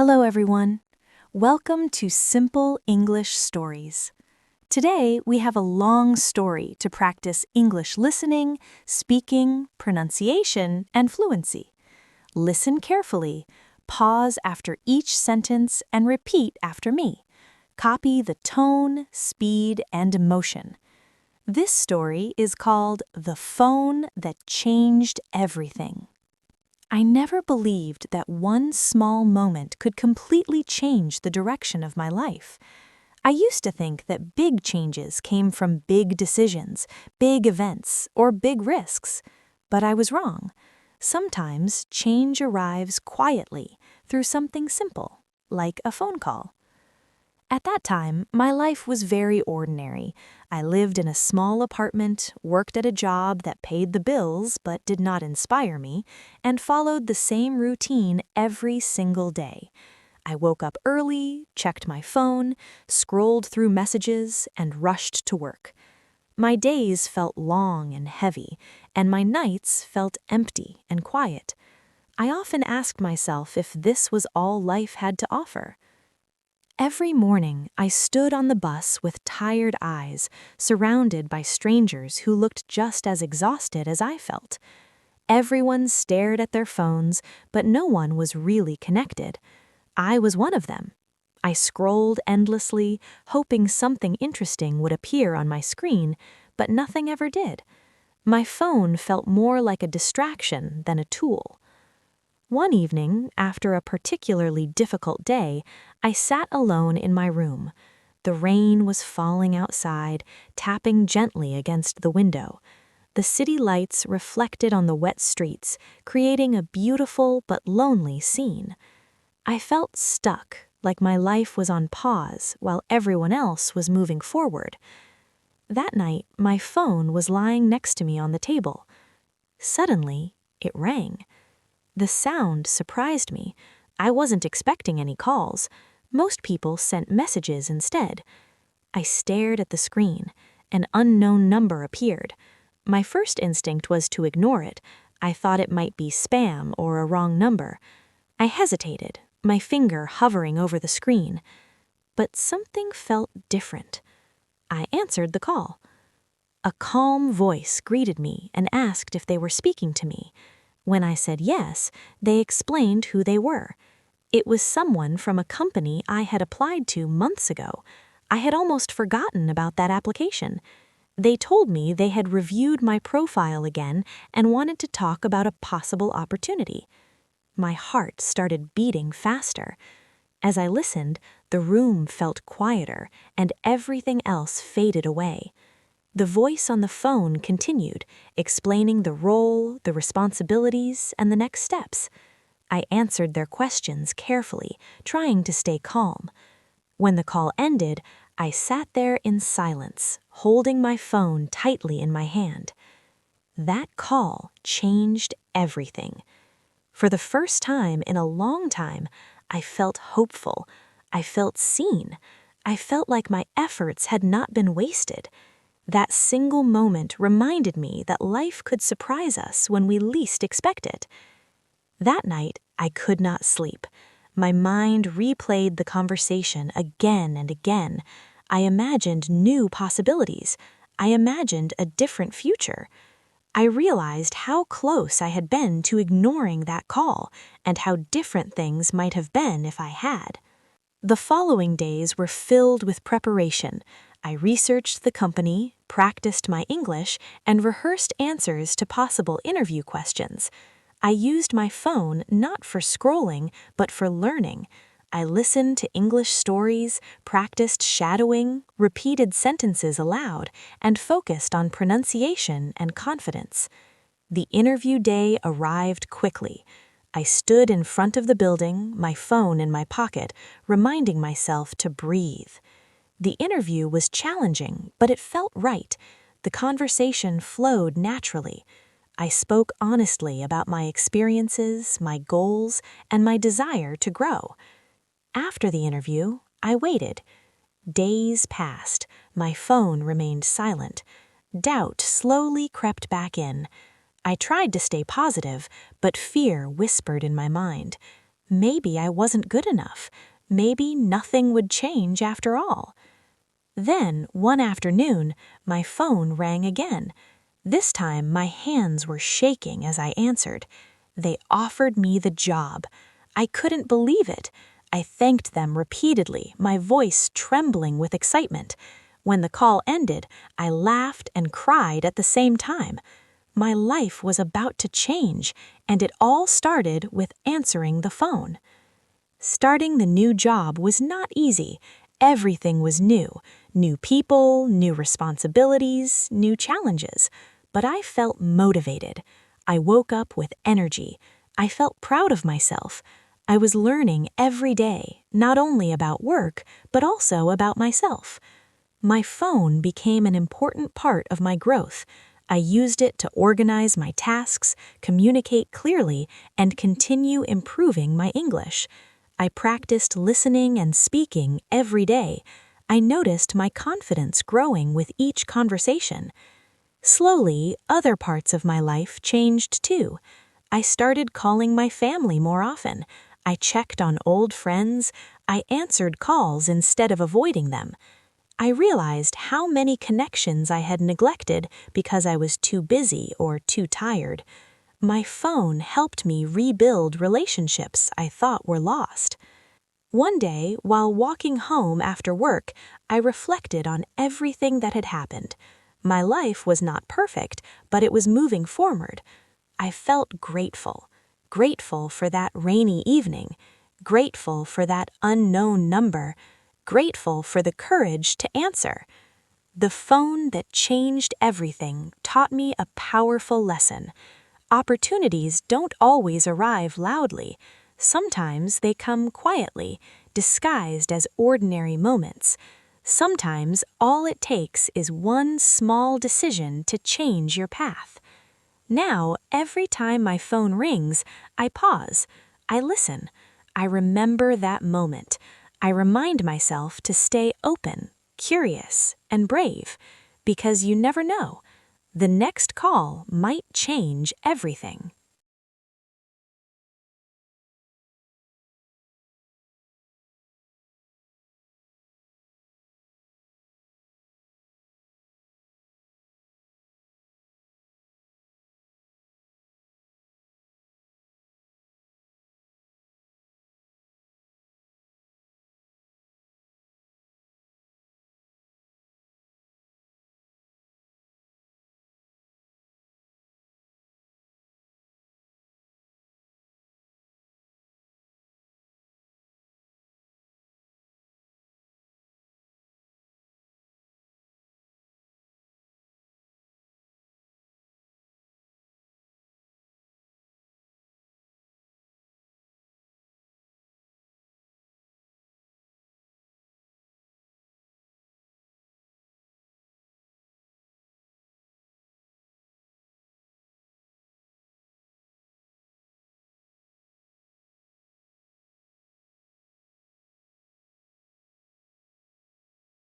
Hello, everyone. Welcome to Simple English Stories. Today, we have a long story to practice English listening, speaking, pronunciation, and fluency. Listen carefully, pause after each sentence, and repeat after me. Copy the tone, speed, and emotion. This story is called The Phone That Changed Everything. I never believed that one small moment could completely change the direction of my life. I used to think that big changes came from big decisions, big events, or big risks. But I was wrong. Sometimes change arrives quietly through something simple, like a phone call. At that time, my life was very ordinary. I lived in a small apartment, worked at a job that paid the bills but did not inspire me, and followed the same routine every single day. I woke up early, checked my phone, scrolled through messages, and rushed to work. My days felt long and heavy, and my nights felt empty and quiet. I often asked myself if this was all life had to offer. Every morning, I stood on the bus with tired eyes, surrounded by strangers who looked just as exhausted as I felt. Everyone stared at their phones, but no one was really connected. I was one of them. I scrolled endlessly, hoping something interesting would appear on my screen, but nothing ever did. My phone felt more like a distraction than a tool. One evening, after a particularly difficult day, I sat alone in my room. The rain was falling outside, tapping gently against the window. The city lights reflected on the wet streets, creating a beautiful but lonely scene. I felt stuck, like my life was on pause while everyone else was moving forward. That night, my phone was lying next to me on the table. Suddenly, it rang. The sound surprised me. I wasn't expecting any calls. Most people sent messages instead. I stared at the screen. An unknown number appeared. My first instinct was to ignore it. I thought it might be spam or a wrong number. I hesitated, my finger hovering over the screen. But something felt different. I answered the call. A calm voice greeted me and asked if they were speaking to me. When I said yes, they explained who they were. It was someone from a company I had applied to months ago. I had almost forgotten about that application. They told me they had reviewed my profile again and wanted to talk about a possible opportunity. My heart started beating faster. As I listened, the room felt quieter and everything else faded away. The voice on the phone continued, explaining the role, the responsibilities, and the next steps. I answered their questions carefully, trying to stay calm. When the call ended, I sat there in silence, holding my phone tightly in my hand. That call changed everything. For the first time in a long time, I felt hopeful. I felt seen. I felt like my efforts had not been wasted. That single moment reminded me that life could surprise us when we least expect it. That night, I could not sleep. My mind replayed the conversation again and again. I imagined new possibilities. I imagined a different future. I realized how close I had been to ignoring that call and how different things might have been if I had. The following days were filled with preparation. I researched the company, practiced my English, and rehearsed answers to possible interview questions. I used my phone not for scrolling, but for learning. I listened to English stories, practiced shadowing, repeated sentences aloud, and focused on pronunciation and confidence. The interview day arrived quickly. I stood in front of the building, my phone in my pocket, reminding myself to breathe. The interview was challenging, but it felt right. The conversation flowed naturally. I spoke honestly about my experiences, my goals, and my desire to grow. After the interview, I waited. Days passed. My phone remained silent. Doubt slowly crept back in. I tried to stay positive, but fear whispered in my mind. Maybe I wasn't good enough. Maybe nothing would change after all. Then, one afternoon, my phone rang again. This time, my hands were shaking as I answered. They offered me the job. I couldn't believe it. I thanked them repeatedly, my voice trembling with excitement. When the call ended, I laughed and cried at the same time. My life was about to change, and it all started with answering the phone. Starting the new job was not easy. Everything was new. New people, new responsibilities, new challenges. But I felt motivated. I woke up with energy. I felt proud of myself. I was learning every day, not only about work, but also about myself. My phone became an important part of my growth. I used it to organize my tasks, communicate clearly, and continue improving my English. I practiced listening and speaking every day. I noticed my confidence growing with each conversation. Slowly, other parts of my life changed too. I started calling my family more often. I checked on old friends. I answered calls instead of avoiding them. I realized how many connections I had neglected because I was too busy or too tired. My phone helped me rebuild relationships I thought were lost. One day, while walking home after work, I reflected on everything that had happened. My life was not perfect, but it was moving forward. I felt grateful. Grateful for that rainy evening. Grateful for that unknown number. Grateful for the courage to answer. The phone that changed everything taught me a powerful lesson. Opportunities don't always arrive loudly. Sometimes they come quietly, disguised as ordinary moments. Sometimes all it takes is one small decision to change your path. Now, every time my phone rings, I pause. I listen. I remember that moment. I remind myself to stay open, curious, and brave, because you never know. The next call might change everything.